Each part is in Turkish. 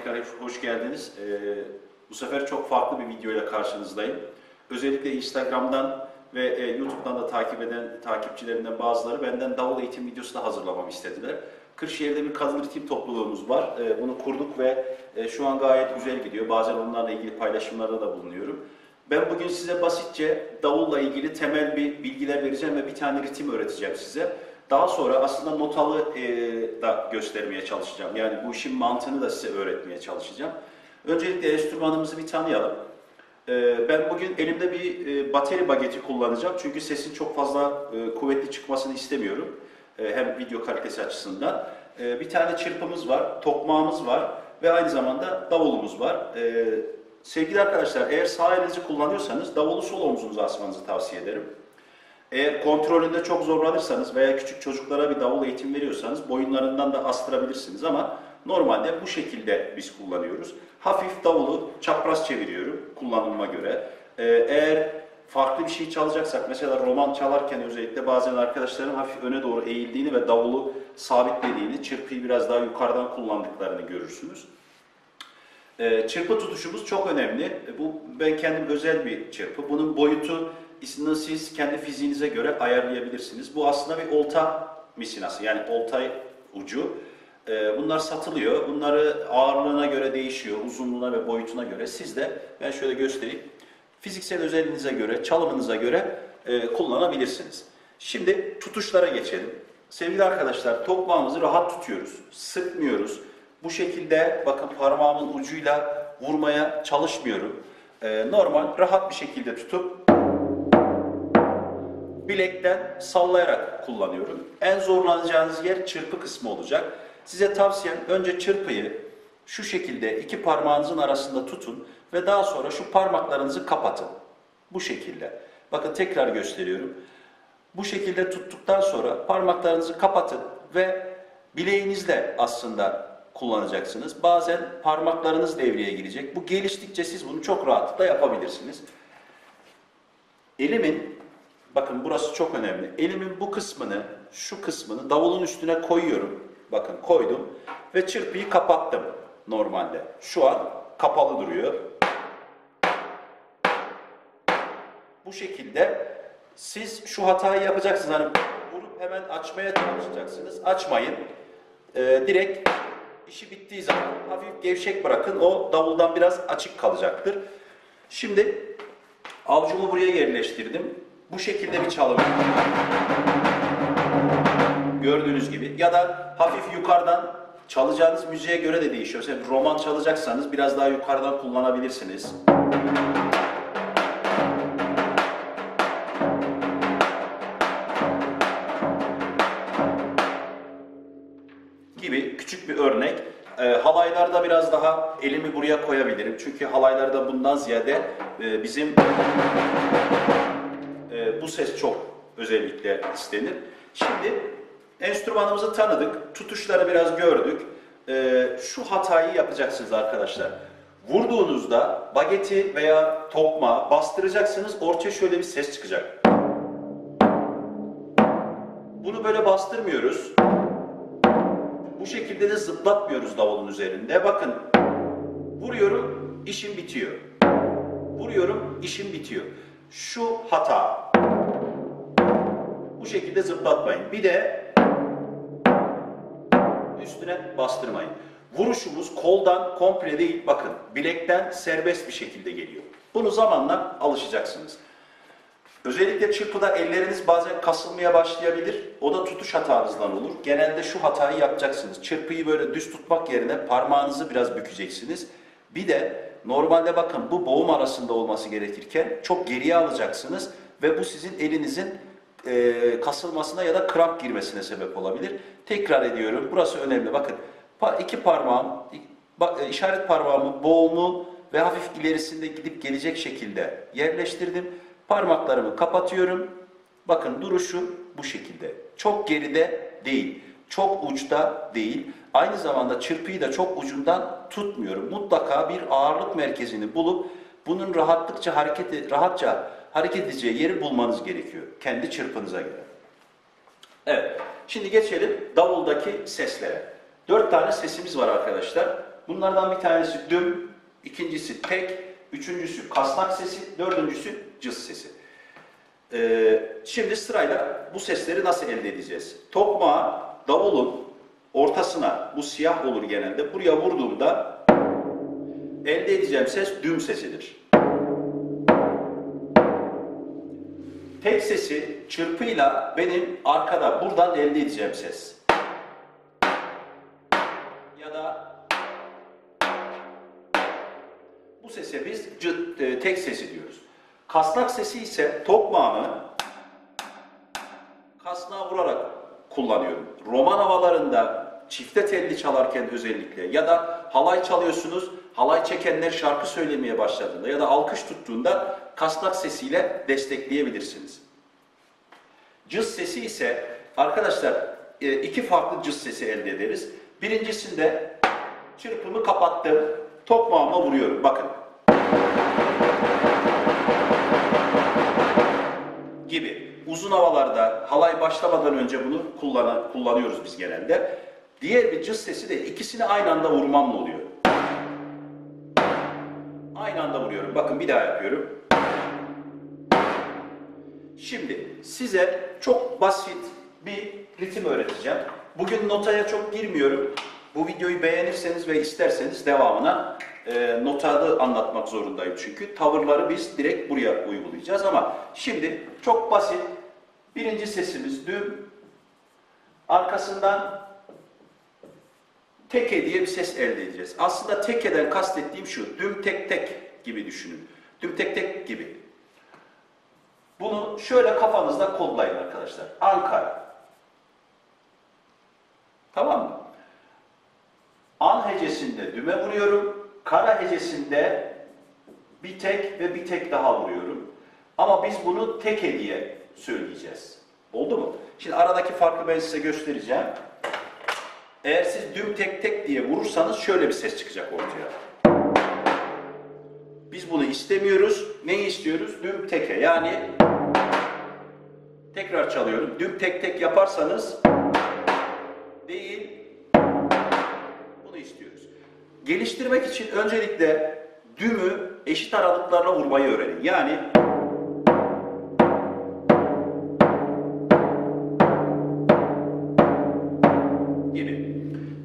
tekrar hoş geldiniz. Bu sefer çok farklı bir videoyla karşınızdayım. Özellikle Instagram'dan ve YouTube'dan da takip eden takipçilerinden bazıları benden davul eğitim videosu da hazırlamamı istediler. Kırşehir'de bir kadın ritim topluluğumuz var. Bunu kurduk ve şu an gayet güzel gidiyor. Bazen onlarla ilgili paylaşımlarda da bulunuyorum. Ben bugün size basitçe davulla ilgili temel bir bilgiler vereceğim ve bir tane ritim öğreteceğim size. Daha sonra aslında notalı da göstermeye çalışacağım. Yani bu işin mantığını da size öğretmeye çalışacağım. Öncelikle enstrümanımızı bir tanıyalım. Ben bugün elimde bir bateri bageti kullanacağım. Çünkü sesin çok fazla kuvvetli çıkmasını istemiyorum. Hem video kalitesi açısından. Bir tane çırpımız var, tokmağımız var ve aynı zamanda davulumuz var. Sevgili arkadaşlar, eğer sağ elinizi kullanıyorsanız davulu sol omzunuza asmanızı tavsiye ederim. Eğer kontrolünde çok zorlanırsanız veya küçük çocuklara bir davul eğitim veriyorsanız boyunlarından da astırabilirsiniz ama normalde bu şekilde biz kullanıyoruz. Hafif davulu çapraz çeviriyorum kullanıma göre. Eğer farklı bir şey çalacaksak, mesela roman çalarken özellikle bazen arkadaşların hafif öne doğru eğildiğini ve davulu sabitlediğini, çırpıyı biraz daha yukarıdan kullandıklarını görürsünüz. Çırpı tutuşumuz çok önemli. Bu ben kendim özel bir çırpı. Bunun boyutu siz kendi fiziğinize göre ayarlayabilirsiniz. Bu aslında bir olta misinası, yani olta ucu. Bunlar satılıyor. Bunları ağırlığına göre değişiyor, uzunluğuna ve boyutuna göre. Siz de, ben şöyle göstereyim, fiziksel özelliğinize göre, çalımınıza göre kullanabilirsiniz. Şimdi tutuşlara geçelim. Sevgili arkadaşlar, tokmağımızı rahat tutuyoruz, sıkmıyoruz. Bu şekilde bakın parmağımın ucuyla vurmaya çalışmıyorum. Normal, rahat bir şekilde tutup bilekten sallayarak kullanıyorum. En zorlanacağınız yer çırpı kısmı olacak. Size tavsiyem önce çırpıyı şu şekilde iki parmağınızın arasında tutun ve daha sonra şu parmaklarınızı kapatın. Bu şekilde. Bakın tekrar gösteriyorum. Bu şekilde tuttuktan sonra parmaklarınızı kapatın ve bileğinizle aslında kullanacaksınız. Bazen parmaklarınız devreye girecek. Bu geliştikçe siz bunu çok rahatlıkla yapabilirsiniz. Elimin, bakın burası çok önemli. Elimin bu kısmını, şu kısmını davulun üstüne koyuyorum. Bakın koydum ve çırpıyı kapattım normalde. Şu an kapalı duruyor. Bu şekilde siz şu hatayı yapacaksınız. Hani vurup hemen açmaya çalışacaksınız. Açmayın. Direkt işi bittiği zaman hafif gevşek bırakın. O davuldan biraz açık kalacaktır. Şimdi avucumu buraya yerleştirdim. Bu şekilde bir çalım. Gördüğünüz gibi. Ya da hafif yukarıdan, çalacağınız müziğe göre de değişiyor. Mesela roman çalacaksanız biraz daha yukarıdan kullanabilirsiniz. Gibi küçük bir örnek. Halaylarda biraz daha elimi buraya koyabilirim. Çünkü halaylarda bundan ziyade bizim bu ses çok özellikle istenir. Şimdi enstrümanımızı tanıdık, tutuşları biraz gördük. Şu hatayı yapacaksınız arkadaşlar. Vurduğunuzda bageti veya tokmağı bastıracaksınız, ortaya şöyle bir ses çıkacak. Bunu böyle bastırmıyoruz. Bu şekilde de zıplatmıyoruz davulun üzerinde. Bakın, vuruyorum, işim bitiyor. Vuruyorum, işim bitiyor. Şu hata. Bu şekilde zıplatmayın. Bir de üstüne bastırmayın. Vuruşumuz koldan komple değil, bakın bilekten serbest bir şekilde geliyor. Bunu zamanla alışacaksınız. Özellikle çırpıda elleriniz bazen kasılmaya başlayabilir. O da tutuş hatanızdan olur. Genelde şu hatayı yapacaksınız. Çırpıyı böyle düz tutmak yerine parmağınızı biraz bükeceksiniz. Bir de normalde bakın bu boğum arasında olması gerekirken çok geriye alacaksınız ve bu sizin elinizin kasılmasına ya da kramp girmesine sebep olabilir. Tekrar ediyorum. Burası önemli. Bakın iki parmağım, işaret parmağımı, boğumu ve hafif ilerisinde gidip gelecek şekilde yerleştirdim. Parmaklarımı kapatıyorum. Bakın duruşu bu şekilde. Çok geride değil. Çok uçta değil. Aynı zamanda çırpıyı da çok ucundan tutmuyorum. Mutlaka bir ağırlık merkezini bulup bunun rahatça hareket edeceği yeri bulmanız gerekiyor. Kendi çırpınıza göre. Evet. Şimdi geçelim davuldaki seslere. 4 tane sesimiz var arkadaşlar. Bunlardan bir tanesi düm, ikincisi tek, üçüncüsü kasnak sesi, dördüncüsü cız sesi. Şimdi sırayla bu sesleri nasıl elde edeceğiz? Tokmağı davulun ortasına, bu siyah olur genelde, buraya vurduğumda elde edeceğim ses düm sesidir. Tek sesi çırpıyla benim arkada buradan elde edeceğim ses. Ya da bu sese biz tek sesi diyoruz. Kasnak sesi ise tokmağımı kasnağa vurarak kullanıyorum. Roman havalarında çifte telli çalarken özellikle ya da halay çalıyorsunuz, halay çekenler şarkı söylemeye başladığında ya da alkış tuttuğunda kasnak sesiyle destekleyebilirsiniz. Cız sesi ise arkadaşlar iki farklı cız sesi elde ederiz. Birincisinde çırpımı kapattım, tokmağıma vuruyorum. Bakın. Gibi. Uzun havalarda halay başlamadan önce bunu kullanıyoruz biz genelde. Diğer bir cız sesi de ikisini aynı anda vurmamla oluyor. Aynı anda vuruyorum. Bakın bir daha yapıyorum. Şimdi size çok basit bir ritim öğreteceğim. Bugün notaya çok girmiyorum. Bu videoyu beğenirseniz ve isterseniz devamına notalı anlatmak zorundayım çünkü. Tavırları biz direkt buraya uygulayacağız ama şimdi çok basit. Birinci sesimiz düm. Arkasından teke diye bir ses elde edeceğiz. Aslında tekeden kastettiğim şu. Düm tek tek gibi düşünün. Düm tek tek gibi. Bunu şöyle kafanızda kodlayın arkadaşlar. Ankara. Tamam mı? An hecesinde düme vuruyorum. Kara hecesinde bir tek ve bir tek daha vuruyorum. Ama biz bunu teke diye söyleyeceğiz. Oldu mu? Şimdi aradaki farkı ben size göstereceğim. Eğer siz düm tek tek diye vurursanız şöyle bir ses çıkacak ortaya. Biz bunu istemiyoruz. Neyi istiyoruz? Düm teke. Yani tekrar çalıyorum. Düm tek tek yaparsanız değil, bunu istiyoruz. Geliştirmek için öncelikle dümü eşit aralıklarla vurmayı öğrenin. Yani gibi.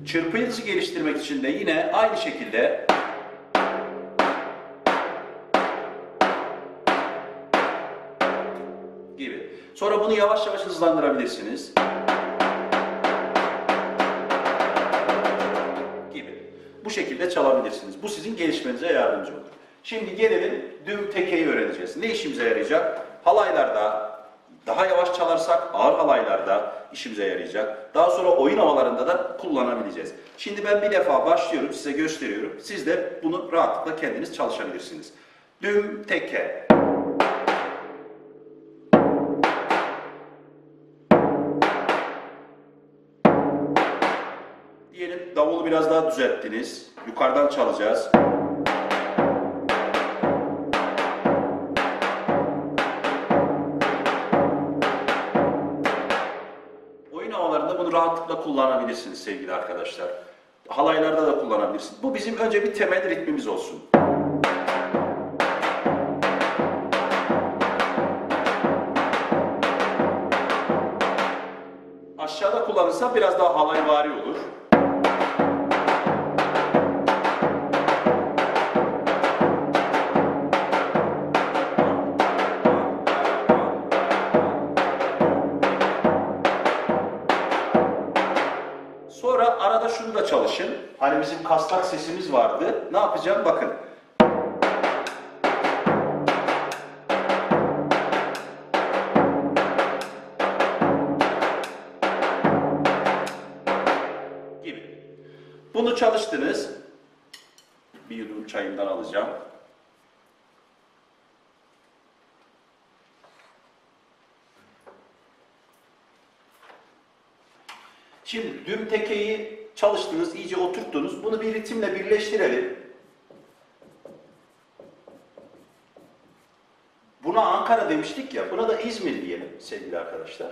Çırpıyınızı geliştirmek için de yine aynı şekilde gibi. Sonra bunu yavaş yavaş hızlandırabilirsiniz. Gibi. Bu şekilde çalabilirsiniz. Bu sizin gelişmenize yardımcı olur. Şimdi gelelim düm tekeyi öğreneceğiz. Ne işimize yarayacak? Halaylarda daha yavaş çalarsak ağır halaylarda işimize yarayacak. Daha sonra oyun havalarında da kullanabileceğiz. Şimdi ben bir defa başlıyorum, size gösteriyorum. Siz de bunu rahatlıkla kendiniz çalışabilirsiniz. Düm teke. Diyelim davulu biraz daha düzelttiniz. Yukarıdan çalacağız. Oyun havalarında bunu rahatlıkla kullanabilirsiniz sevgili arkadaşlar. Halaylarda da kullanabilirsiniz. Bu bizim önce bir temel ritmimiz olsun. Aşağıda kullanırsa biraz daha halayvari olur. Sonra arada şunu da çalışın. Hani bizim kasnak sesimiz vardı. Ne yapacağım? Bakın. Gibi. Bunu çalıştınız. Bir yudum çayımdan alacağım. Şimdi düm tekeyi çalıştınız, iyice oturttunuz. Bunu bir ritimle birleştirelim. Buna Ankara demiştik ya, buna da İzmir diyelim sevgili arkadaşlar.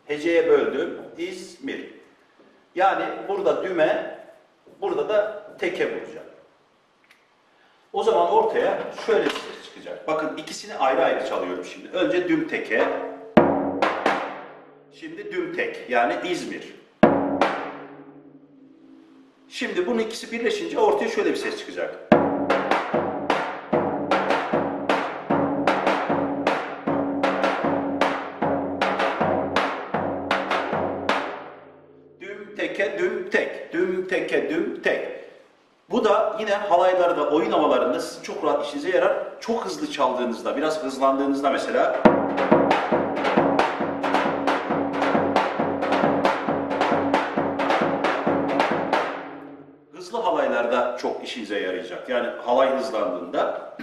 Heceye böldüm, İzmir. Yani burada düme Burada da teke vuracağım. O zaman ortaya şöyle bir ses çıkacak. Bakın ikisini ayrı ayrı çalıyorum şimdi. Önce düm teke. Şimdi düm tek. Yani İzmir. Şimdi bunun ikisi birleşince ortaya şöyle bir ses çıkacak. Düm teke düm tek. Düm teke düm tek. Bu da yine halaylarda, oyun havalarında sizin çok rahat işinize yarar. Çok hızlı çaldığınızda, biraz hızlandığınızda mesela hızlı halaylarda çok işinize yarayacak. Yani halay hızlandığında.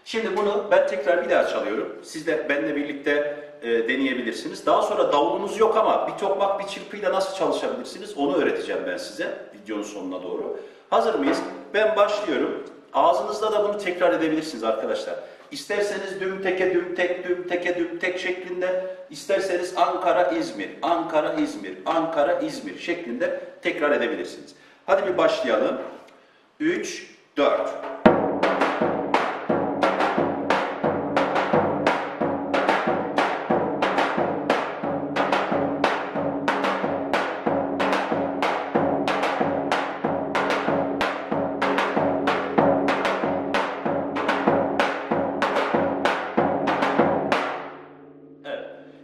Şimdi bunu ben tekrar bir daha çalıyorum. Siz de benimle birlikte deneyebilirsiniz. Daha sonra davulunuz yok ama bir tokmak, bir çırpıyla nasıl çalışabilirsiniz onu öğreteceğim ben size videonun sonuna doğru. Hazır mıyız? Ben başlıyorum. Ağzınızda da bunu tekrar edebilirsiniz arkadaşlar. İsterseniz düm teke düm tek, düm teke düm tek şeklinde, isterseniz Ankara İzmir, Ankara İzmir, Ankara İzmir şeklinde tekrar edebilirsiniz. Hadi bir başlayalım. 3, 4.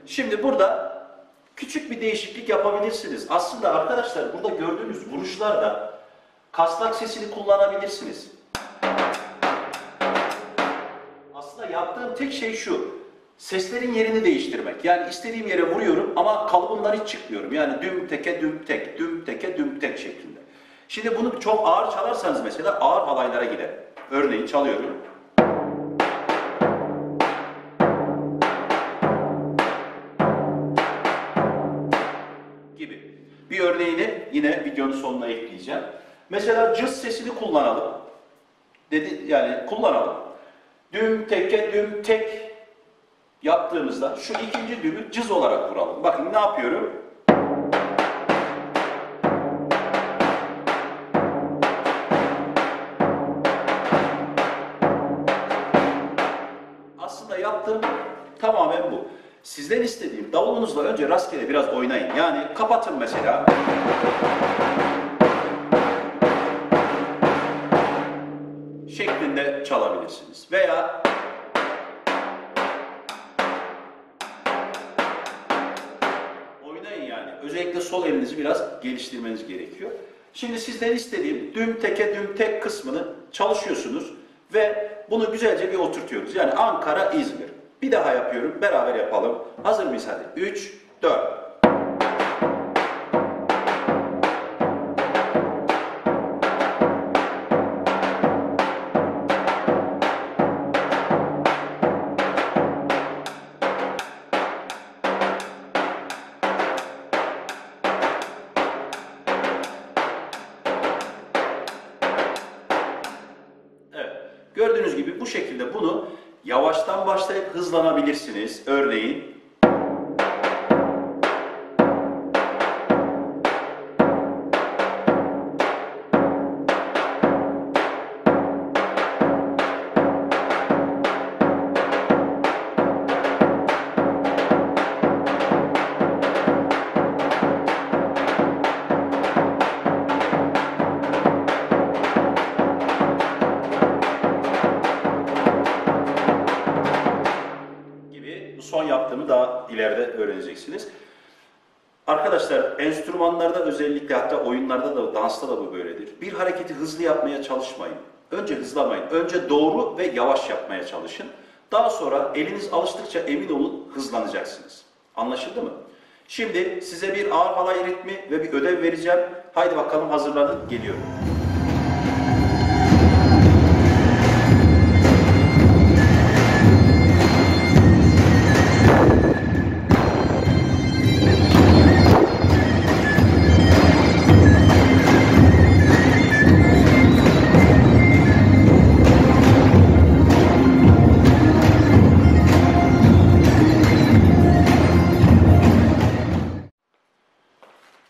Şimdi burada küçük bir değişiklik yapabilirsiniz. Aslında arkadaşlar burada gördüğünüz vuruşlarda kasnak sesini kullanabilirsiniz. Aslında yaptığım tek şey şu. Seslerin yerini değiştirmek. Yani istediğim yere vuruyorum ama kalıbından hiç çıkmıyorum. Yani düm teke düm tek, düm teke düm tek şeklinde. Şimdi bunu çok ağır çalarsanız mesela ağır halaylara gider. Örneğin çalıyorum. Bir örneğini yine videonun sonuna ekleyeceğim. Mesela cız sesini kullanalım. Yani kullanalım. Düm teke düm tek yaptığımızda şu ikinci dümü cız olarak vuralım. Bakın ne yapıyorum? Aslında yaptığım tamamen bu. Sizden istediğim davulunuzla önce rastgele biraz oynayın. Yani kapatın mesela. Şeklinde çalabilirsiniz. Veya oynayın yani. Özellikle sol elinizi biraz geliştirmeniz gerekiyor. Şimdi sizden istediğim düm teke düm tek kısmını çalışıyorsunuz ve bunu güzelce bir oturtuyoruz. Yani Ankara, İzmir. Bir daha yapıyorum. Beraber yapalım. Hazır mıyız hadi? 3, 4. Evet. Gördüğünüz gibi bu şekilde bunu yavaştan başlayıp hızlanabilirsiniz. Örneğin son yaptığımı daha ileride öğreneceksiniz. Arkadaşlar enstrümanlarda özellikle hatta oyunlarda da dansta da bu böyledir. Bir hareketi hızlı yapmaya çalışmayın. Önce hızlamayın. Önce doğru ve yavaş yapmaya çalışın. Daha sonra eliniz alıştıkça emin olun hızlanacaksınız. Anlaşıldı mı? Şimdi size bir ağır halay ritmi ve bir ödev vereceğim. Haydi bakalım hazırlanın, geliyorum.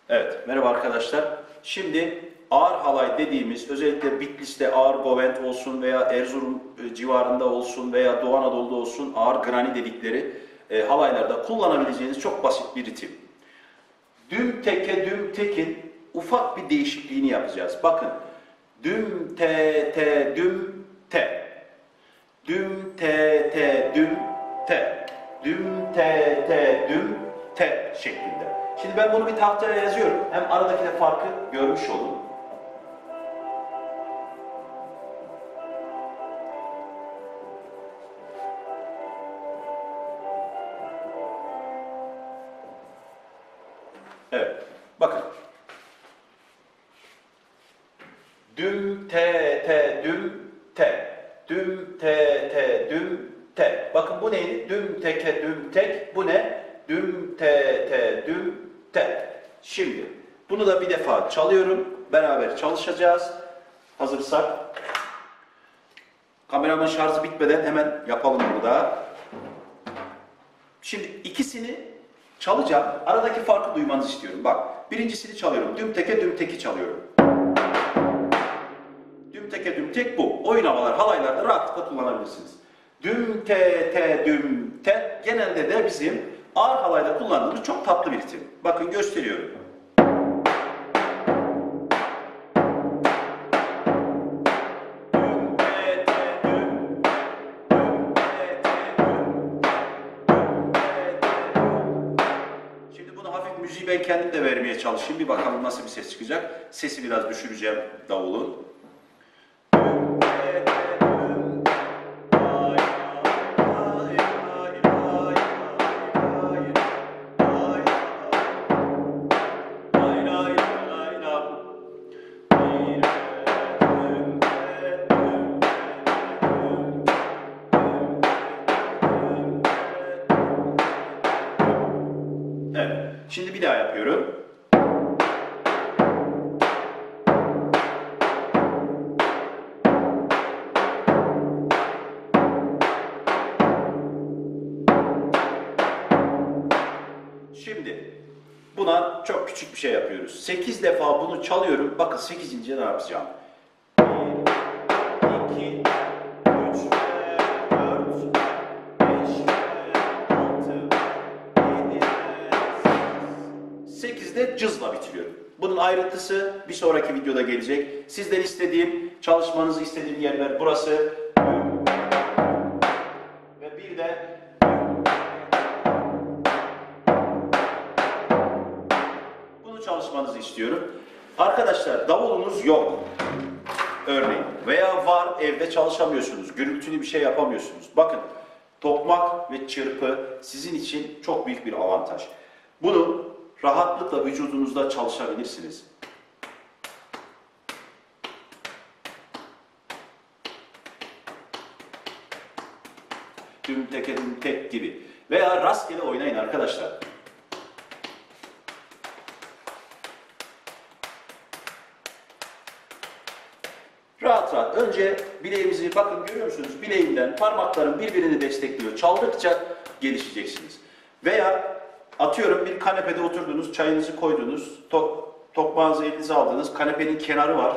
Evet, merhaba arkadaşlar. Şimdi ağır halay dediğimiz, özellikle Bitlis'te ağır Govent olsun veya Erzurum civarında olsun veya Doğu Anadolu'da olsun ağır grani dedikleri halaylarda kullanabileceğiniz çok basit bir ritim. Düm teke düm tekin ufak bir değişikliğini yapacağız. Bakın. Düm te te düm te. Düm te te düm te. Düm te te düm te şeklinde. Şimdi ben bunu bir tahtaya yazıyorum. Hem aradaki de farkı görmüş olun. Evet. Bakın. Düm te te düm te. Düm te te düm te. Bakın bu neydi? Düm teke düm tek. Bu ne? Düm te te düm te. Şimdi bunu da bir defa çalıyorum. Beraber çalışacağız. Hazırsak. Kameramın şarjı bitmeden hemen yapalım burada. Şimdi ikisini çalacağım. Aradaki farkı duymanızı istiyorum. Bak. Birincisini çalıyorum. Düm teke düm teki çalıyorum. Düm teke düm tek bu. Oyun havalar, halaylarda rahatlıkla kullanabilirsiniz. Düm te te düm te genelde de bizim ağır halayda kullandığımız çok tatlı bir ritim. Bakın gösteriyorum. Şimdi bunu hafif müziği ben kendim de vermeye çalışayım. Bir bakalım nasıl bir ses çıkacak. Sesi biraz düşüreceğim davulun. Evet. Şimdi bir daha yapıyorum. Şimdi buna çok küçük bir şey yapıyoruz. 8 defa bunu çalıyorum. Bakın 8. ne yapacağım? 1, 2, 3, 4, 5, 6, 7, 8'de cızla bitiriyorum. Bunun ayrıntısı bir sonraki videoda gelecek. Sizden istediğim, çalışmanızı istediğim yerler burası. Ve bir de çalışmanızı istiyorum. Arkadaşlar davulunuz yok. Örneğin. Veya var evde çalışamıyorsunuz. Gürültülü bir şey yapamıyorsunuz. Bakın tokmak ve çırpı sizin için çok büyük bir avantaj. Bunu rahatlıkla vücudunuzda çalışabilirsiniz. Düm teke düm tek gibi. Veya rastgele oynayın arkadaşlar. Rahat rahat. Önce bileğimizi, bakın görüyor musunuz? Bileğimden parmakların birbirini destekliyor. Çaldıkça gelişeceksiniz. Veya atıyorum bir kanepede oturdunuz, çayınızı koydunuz, tokmağınızı elinize aldınız, kanepenin kenarı var.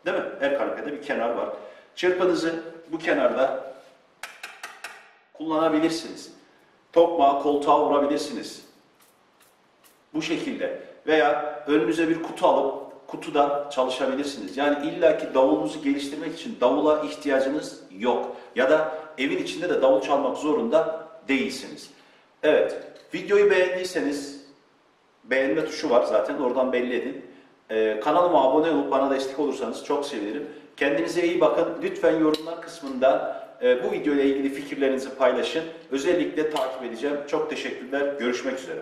Değil mi? Her kanepede bir kenar var. Çırpınızı bu kenarda kullanabilirsiniz. Tokmağı koltuğa vurabilirsiniz. Bu şekilde. Veya önünüze bir kutu alıp kutuda çalışabilirsiniz. Yani illaki davulunuzu geliştirmek için davula ihtiyacınız yok. Ya da evin içinde de davul çalmak zorunda değilsiniz. Evet, videoyu beğendiyseniz beğenme tuşu var zaten, oradan belli edin. Kanalıma abone olup bana destek olursanız çok sevinirim. Kendinize iyi bakın. Lütfen yorumlar kısmında bu videoyla ilgili fikirlerinizi paylaşın. Özellikle takip edeceğim. Çok teşekkürler. Görüşmek üzere.